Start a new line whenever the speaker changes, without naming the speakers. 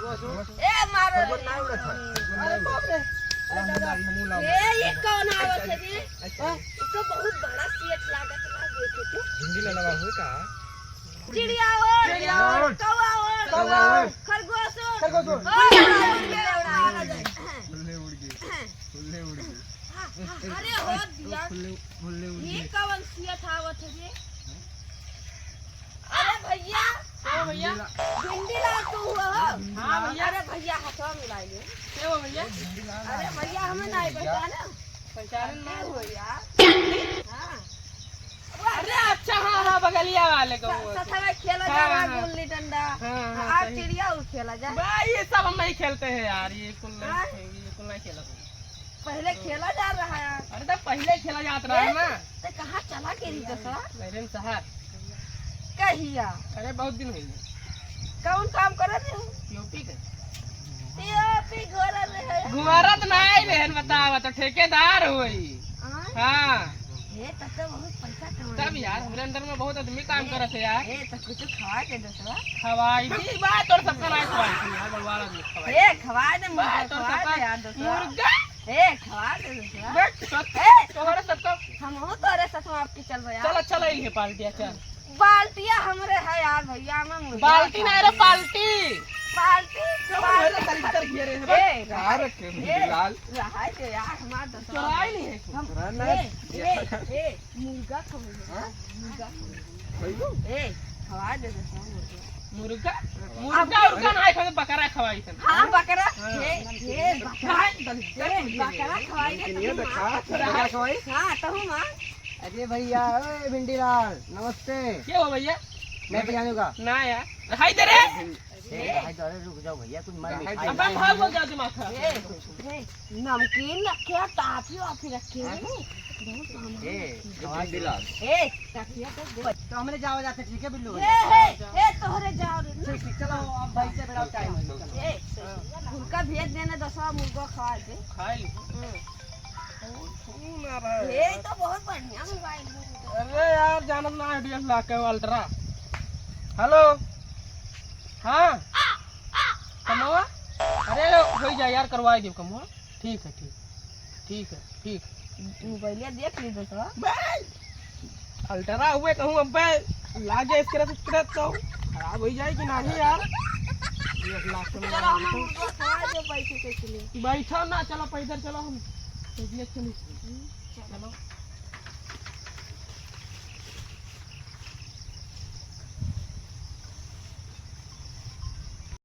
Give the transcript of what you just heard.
ए मारो अरे बाप रे ये कौन आवत है जी इसको बहुत बड़ा सीट लागत ना देखे तो
हिंदी में लगा हुआ का
चिड़िया हो कौवा हो खरगोश हो
फुल्ले उड़ गए
अरे हो दिया ये कौन सीट आवत है जी अरे भैया
भैया
भिंडी ला तू हुआ
हाँ भैया
अरे भैया हाथों मिलाइए
क्या हो भैया
अरे भैया हमें नहीं पहचाना
पहचान
नहीं हो यार हाँ
अरे अच्छा हाँ हाँ बगलिया वाले को
सथवा खेला जा रहा है गुल्ली डंडा आज चिड़िया उस खेला जा
भाई ये सब हम नहीं खेलते हैं यार ये कुल नहीं खेला
पहले खेला जा रहा है
अरे तो पहले खेला जाता रहा है ना
तो कहाँ चला के रही दसरा
मेरे शहर
कहिया
अरे बहुत दिन हुई है
कौन काम कर रहे हो
यूपी के
यूपी घर रहे
गुवारत नहीं बहन बतावा तो ठेकेदार हुई हाँ
ये तब तो बहुत पैसा कमा
तब यार हमारे अंदर में बहुत आदमी काम करत है यार
ये तो कुछ खवा के दसरा
खवाई दी बात और सबका नहीं खवाई थी यार बलवार आदमी खवाई
ये खवा दे मुर्गा
बात और
खवा
सबका
दे यार दसरा
मुर्गा
ए खवा दे दसरा
बैठ सब तोहरे सबका
हम हो तो अरे सच में आपकी चल रहा
चलो चलो ये पाल्टिया चल
बाल्टिया हमरे है यार भैया में मुर्गा
बाल्टी नहीं रे पाल्टी
बाल्टी
मेरे तरीके घेरे हैं
कहाँ रखे लाल
रहा जो यार हमारा दसरा
चोराई नहीं है
ए मुर्गा खवा मुर्गा ए खवा दे दसरा मुर्गा
मुर्गा मुर्गा नहीं खाते बकरा खवाई थे
हाँ बकरा ये बकरा खवाई
ये देखा बकरा खवाई
हाँ तो हूँ माँ
अरे भैया ओए भिंडी लाल नमस्ते
क्या हुआ भैया
मैं पहचानूंगा
ना यार हाय दे रे
अरे रुक जाओ भैया कुछ मन नहीं
अब हम भाग गया दिमाग खराब
नमकीन रखे और टाफी वाफी रखे
भिंडी लाल
तो
हमने जाओ जाते ठीक है बिल्लू
तोहरे जाओ
चलो अब भाई से मेरा टाइम है
फुलका भेज देना दसवा मुर्गा खा दे
खा ली
ये तो बहुत बढ़िया मोबाइल है
अरे यार जानत ना आइडिया ला के अल्ट्रा हेलो हाँ कमवा अरे हो जा यार करवाई दे कमवा ठीक है ठीक है
मोबाइल देख ली दसवा
अल्ट्रा हुए कहूँ अब लागे स्क्रैच तो खराब हो जाएगी नहीं यार 1 लाख के
चलो हम मुर्गा खा दो पैसे के लिए
बैठो ना चलो पैदल चलो हम चलो